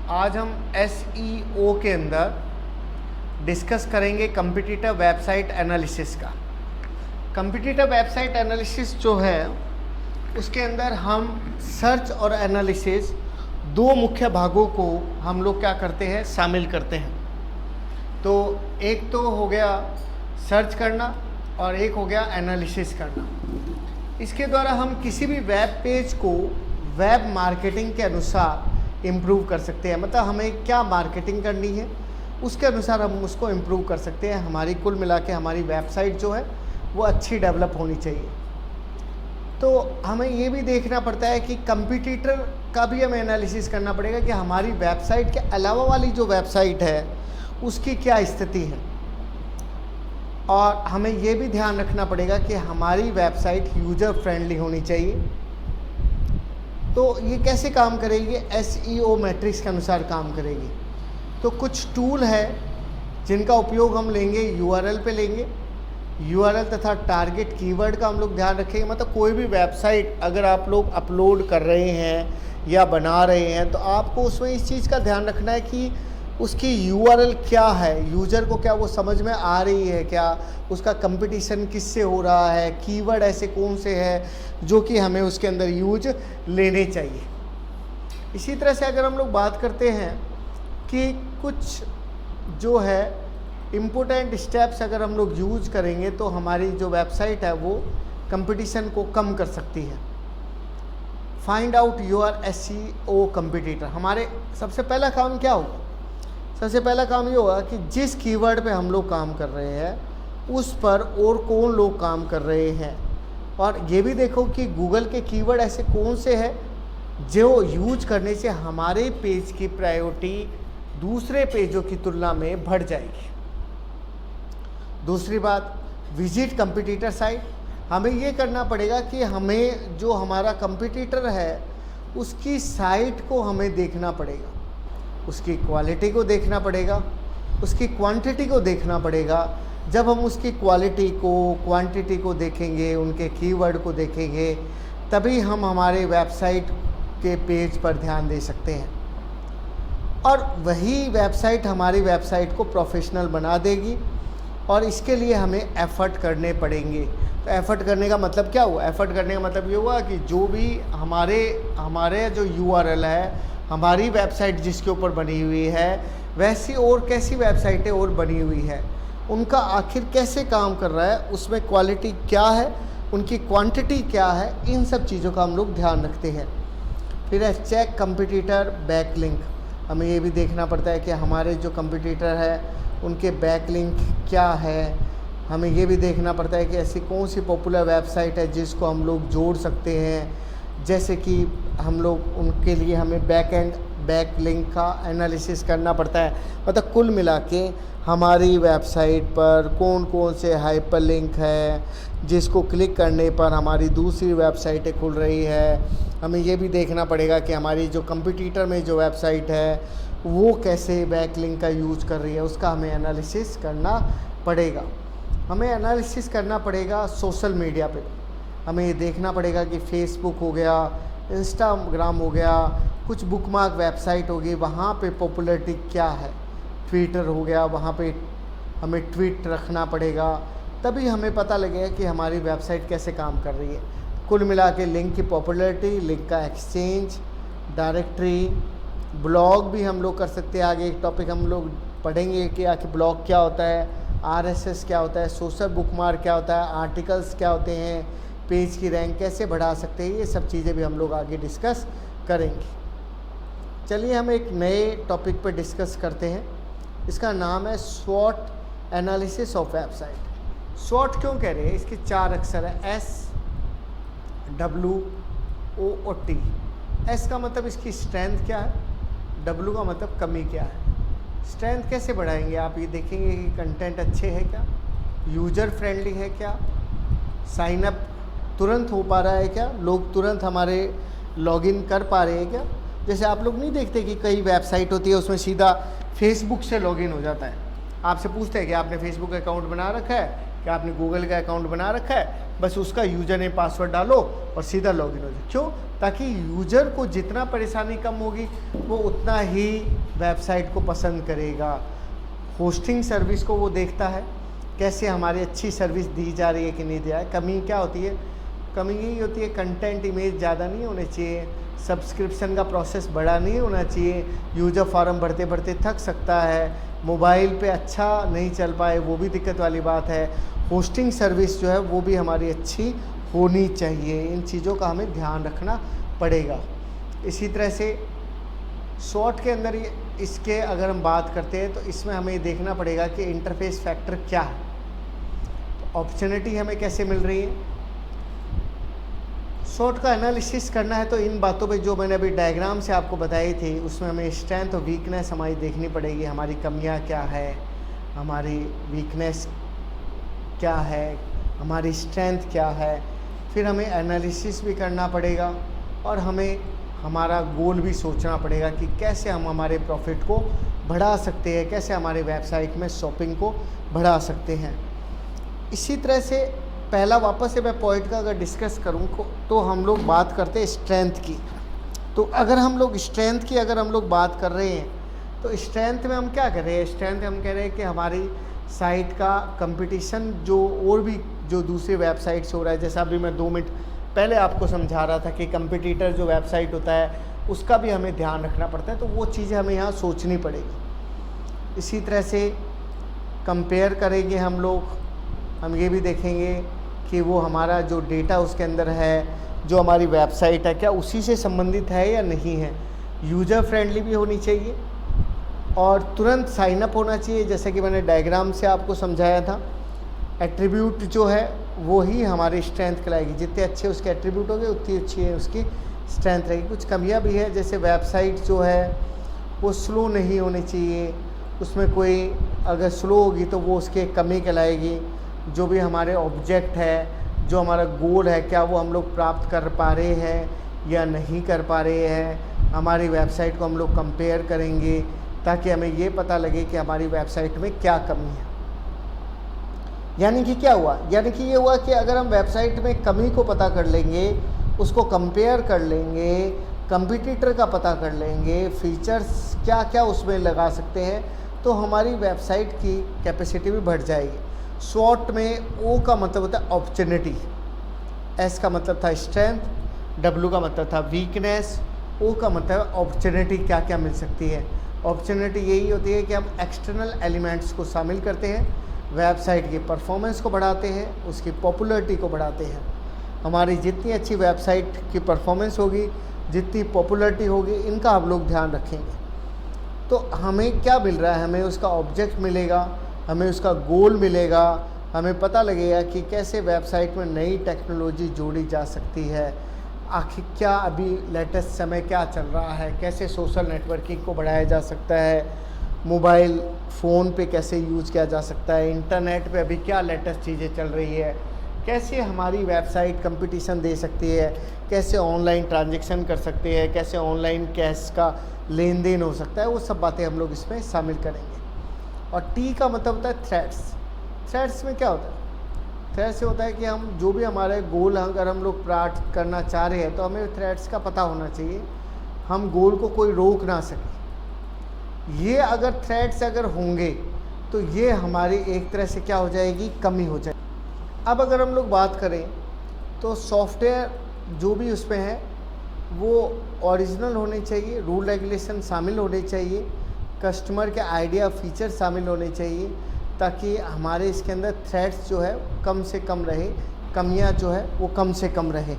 आज हम SEO के अंदर डिस्कस करेंगे कम्पिटिटिव वेबसाइट एनालिसिस का। कम्पिटिटिव वेबसाइट एनालिसिस जो है उसके अंदर हम सर्च और एनालिसिस दो मुख्य भागों को हम लोग क्या करते हैं, शामिल करते हैं। तो एक तो हो गया सर्च करना और एक हो गया एनालिसिस करना। इसके द्वारा हम किसी भी वेब पेज को वेब मार्केटिंग के अनुसार इम्प्रूव कर सकते हैं। मतलब हमें क्या मार्केटिंग करनी है उसके अनुसार हम उसको इम्प्रूव कर सकते हैं। हमारी कुल मिला के हमारी वेबसाइट जो है वो अच्छी डेवलप होनी चाहिए। तो हमें ये भी देखना पड़ता है कि कंपटीटर का भी हमें एनालिसिस करना पड़ेगा कि हमारी वेबसाइट के अलावा वाली जो वेबसाइट है उसकी क्या स्थिति है। और हमें ये भी ध्यान रखना पड़ेगा कि हमारी वेबसाइट यूज़र फ्रेंडली होनी चाहिए। तो ये कैसे काम करेगी, SEO मैट्रिक्स के अनुसार काम करेगी। तो कुछ टूल है जिनका उपयोग हम लेंगे, URL पे लेंगे। URL तथा टारगेट कीवर्ड का हम लोग ध्यान रखेंगे। मतलब कोई भी वेबसाइट अगर आप लोग अपलोड कर रहे हैं या बना रहे हैं तो आपको उसमें इस चीज़ का ध्यान रखना है कि उसकी URL क्या है, यूज़र को क्या वो समझ में आ रही है, क्या उसका कंपटीशन किससे हो रहा है, कीवर्ड ऐसे कौन से हैं जो कि हमें उसके अंदर यूज लेने चाहिए। इसी तरह से अगर हम लोग बात करते हैं कि कुछ जो है इम्पोर्टेंट स्टेप्स अगर हम लोग यूज करेंगे तो हमारी जो वेबसाइट है वो कंपटीशन को कम कर सकती है। Find out your SEO competitor. हमारे सबसे पहला काम क्या होगा, सबसे पहला काम ये होगा कि जिस कीवर्ड पे हम लोग काम कर रहे हैं उस पर और कौन लोग काम कर रहे हैं। और ये भी देखो कि गूगल के कीवर्ड ऐसे कौन से हैं जो यूज करने से हमारे पेज की प्रायोरिटी दूसरे पेजों की तुलना में बढ़ जाएगी। दूसरी बात, विजिट कंपटीटर साइट। हमें ये करना पड़ेगा कि हमें जो हमारा कंपटीटर है उसकी साइट को हमें देखना पड़ेगा, उसकी क्वालिटी को देखना पड़ेगा, उसकी क्वांटिटी को देखना पड़ेगा। जब हम उसकी क्वालिटी को, क्वांटिटी को देखेंगे, उनके कीवर्ड को देखेंगे, तभी हम हमारे वेबसाइट के पेज पर ध्यान दे सकते हैं। और वही वेबसाइट हमारी वेबसाइट को प्रोफेशनल बना देगी। और इसके लिए हमें एफ़र्ट करने पड़ेंगे। तो एफ़र्ट करने का मतलब क्या हुआ, एफ़र्ट करने का मतलब ये हुआ कि जो भी हमारे जो URL है, हमारी वेबसाइट जिसके ऊपर बनी हुई है वैसी और कैसी वेबसाइटें और बनी हुई है, उनका आखिर कैसे काम कर रहा है, उसमें क्वालिटी क्या है, उनकी क्वांटिटी क्या है, इन सब चीज़ों का हम लोग ध्यान रखते हैं। फिर है चेक कंपटीटर बैकलिंक। हमें ये भी देखना पड़ता है कि हमारे जो कंपटीटर है उनके बैकलिंक क्या है। हमें ये भी देखना पड़ता है कि ऐसी कौन सी पॉपुलर वेबसाइट है जिसको हम लोग जोड़ सकते हैं। जैसे कि हम लोग उनके लिए हमें बैक लिंक का एनालिसिस करना पड़ता है। मतलब कुल मिला के हमारी वेबसाइट पर कौन कौन से हाइपर लिंक है जिसको क्लिक करने पर हमारी दूसरी वेबसाइटें खुल रही है। हमें ये भी देखना पड़ेगा कि हमारी जो कंपटीटर में जो वेबसाइट है वो कैसे बैक लिंक का यूज़ कर रही है, उसका हमें एनालिसिस करना पड़ेगा। हमें एनालिसिस करना पड़ेगा सोशल मीडिया पे। हमें ये देखना पड़ेगा कि फेसबुक हो गया, इंस्टाग्राम हो गया, कुछ बुकमार्क वेबसाइट होगी, वहाँ पे पॉपुलैरिटी क्या है। ट्विटर हो गया, वहाँ पे हमें ट्वीट रखना पड़ेगा, तभी हमें पता लगेगा कि हमारी वेबसाइट कैसे काम कर रही है। कुल मिला के लिंक की पॉपुलैरिटी, लिंक का एक्सचेंज, डायरेक्टरी, ब्लॉग भी हम लोग कर सकते हैं। आगे एक टॉपिक हम लोग पढ़ेंगे कि आखिर ब्लॉग क्या होता है, RSS क्या होता है, सोशल बुकमार्क क्या होता है, आर्टिकल्स क्या होते हैं, पेज की रैंक कैसे बढ़ा सकते हैं, ये सब चीज़ें भी हम लोग आगे डिस्कस करेंगे। चलिए हम एक नए टॉपिक पर डिस्कस करते हैं। इसका नाम है SWOT analysis of website. SWOT क्यों कह रहे हैं, इसके 4 अक्षर है, SWOT। S का मतलब इसकी स्ट्रेंथ क्या है, W का मतलब कमी क्या है। स्ट्रेंथ कैसे बढ़ाएंगे, आप ये देखेंगे कि कंटेंट अच्छे है क्या, यूज़र फ्रेंडली है क्या, साइन अप तुरंत हो पा रहा है क्या, लोग तुरंत हमारे लॉगिन कर पा रहे हैं क्या। जैसे आप लोग नहीं देखते कि कई वेबसाइट होती है उसमें सीधा फेसबुक से लॉगिन हो जाता है। आपसे पूछते हैं कि आपने फेसबुक अकाउंट बना रखा है, कि आपने गूगल का अकाउंट बना रखा है, बस उसका यूज़र नेम पासवर्ड डालो और सीधा लॉगिन हो जाए। क्यों? ताकि यूज़र को जितना परेशानी कम होगी वो उतना ही वेबसाइट को पसंद करेगा। होस्टिंग सर्विस को वो देखता है कैसे हमारी अच्छी सर्विस दी जा रही है कि नहीं दिया है। कमी क्या होती है? कमी यही होती है कंटेंट इमेज ज़्यादा नहीं होने चाहिए, सब्सक्रिप्शन का प्रोसेस बड़ा नहीं होना चाहिए, यूज़र फॉर्म भरते भरते थक सकता है, मोबाइल पे अच्छा नहीं चल पाए वो भी दिक्कत वाली बात है। होस्टिंग सर्विस जो है वो भी हमारी अच्छी होनी चाहिए। इन चीज़ों का हमें ध्यान रखना पड़ेगा। इसी तरह से शॉर्ट के अंदर इसके अगर हम बात करते हैं तो इसमें हमें देखना पड़ेगा कि इंटरफेस फैक्टर क्या है, तो अपॉर्चुनिटी हमें कैसे मिल रही है। शॉर्ट का एनालिसिस करना है तो इन बातों पे जो मैंने अभी डायग्राम से आपको बताई थी उसमें हमें स्ट्रेंथ और वीकनेस हमारी देखनी पड़ेगी। हमारी कमियां क्या है, हमारी वीकनेस क्या है, हमारी स्ट्रेंथ क्या है। फिर हमें एनालिसिस भी करना पड़ेगा और हमें हमारा गोल भी सोचना पड़ेगा कि कैसे हम हमारे प्रॉफिट को बढ़ा सकते हैं, कैसे हमारे वेबसाइट में शॉपिंग को बढ़ा सकते हैं। इसी तरह से पहला वापस से मैं पॉइंट का अगर डिस्कस करूं तो हम लोग बात करते हैं स्ट्रेंथ की। तो अगर हम लोग स्ट्रेंथ की अगर हम लोग बात कर रहे हैं तो स्ट्रेंथ में हम क्या कर रहे हैं? स्ट्रेंथ हम कह रहे हैं कि हमारी साइट का कंपटीशन जो और भी जो दूसरे वेबसाइट से हो रहा है, जैसा अभी मैं 2 मिनट पहले आपको समझा रहा था कि कंपटीटर जो वेबसाइट होता है उसका भी हमें ध्यान रखना पड़ता है, तो वो चीज़ें हमें यहाँ सोचनी पड़ेगी। इसी तरह से कंपेयर करेंगे हम लोग, हम ये भी देखेंगे कि वो हमारा जो डेटा उसके अंदर है, जो हमारी वेबसाइट है, क्या उसी से संबंधित है या नहीं है। यूज़र फ्रेंडली भी होनी चाहिए और तुरंत साइन अप होना चाहिए, जैसे कि मैंने डायग्राम से आपको समझाया था। एट्रीब्यूट जो है वो ही हमारी स्ट्रेंथ कहलाएगी। जितने अच्छे उसके एट्रीब्यूट होंगे उतनी अच्छी है उसकी स्ट्रेंथ रहेगी। कुछ कमियां भी है, जैसे वेबसाइट जो है वो स्लो नहीं होनी चाहिए, उसमें कोई अगर स्लो होगी तो वो उसके कमी कहलाएगी। जो भी हमारे ऑब्जेक्ट है, जो हमारा गोल है, क्या वो हम लोग प्राप्त कर पा रहे हैं या नहीं कर पा रहे हैं। हमारी वेबसाइट को हम लोग कंपेयर करेंगे ताकि हमें ये पता लगे कि हमारी वेबसाइट में क्या कमी है। यानी कि क्या हुआ? यानी कि ये हुआ कि अगर हम वेबसाइट में कमी को पता कर लेंगे, उसको कंपेयर कर लेंगे, कंपटीटर का पता कर लेंगे, फीचर्स क्या क्या उसमें लगा सकते हैं, तो हमारी वेबसाइट की कैपेसिटी भी बढ़ जाएगी। शॉर्ट में ओ का मतलब होता है अपॉर्चुनिटी, एस का मतलब था स्ट्रेंथ, डब्ल्यू का मतलब था वीकनेस, ओ का मतलब अपॉर्चुनिटी क्या क्या मिल सकती है। अपॉर्चुनिटी यही होती है कि हम एक्सटर्नल एलिमेंट्स को शामिल करते हैं, वेबसाइट की परफॉर्मेंस को बढ़ाते हैं, उसकी पॉपुलैरिटी को बढ़ाते हैं। हमारी जितनी अच्छी वेबसाइट की परफॉर्मेंस होगी, जितनी पॉपुलैरिटी होगी, इनका हम लोग ध्यान रखेंगे। तो हमें क्या मिल रहा है? हमें उसका ऑब्जेक्ट मिलेगा, हमें उसका गोल मिलेगा, हमें पता लगेगा कि कैसे वेबसाइट में नई टेक्नोलॉजी जोड़ी जा सकती है, आखिर क्या अभी लेटेस्ट समय क्या चल रहा है, कैसे सोशल नेटवर्किंग को बढ़ाया जा सकता है, मोबाइल फ़ोन पे कैसे यूज़ किया जा सकता है, इंटरनेट पे अभी क्या लेटेस्ट चीज़ें चल रही है, कैसे हमारी वेबसाइट कंपटीशन दे सकती है, कैसे ऑनलाइन ट्रांजैक्शन कर सकते हैं, कैसे ऑनलाइन कैश का लेन देन हो सकता है, वो सब बातें हम लोग इसमें शामिल करेंगे। और टी का मतलब होता है थ्रेड्स। थ्रेड्स में क्या होता है? थ्रेड्स से होता है कि हम जो भी हमारे गोल अगर हम लोग प्राप्त करना चाह रहे हैं तो हमें थ्रेड्स का पता होना चाहिए, हम गोल को कोई रोक ना सके। ये अगर थ्रेड्स अगर होंगे तो ये हमारी एक तरह से क्या हो जाएगी? कमी हो जाएगी। अब अगर हम लोग बात करें तो सॉफ्टवेयर जो भी उसमें है वो ओरिजिनल होने चाहिए, रूल रेगुलेशन शामिल होने चाहिए, कस्टमर के आइडिया फीचर शामिल होने चाहिए, ताकि हमारे इसके अंदर थ्रेड्स जो है कम से कम रहे, कमियां जो है वो कम से कम रहे।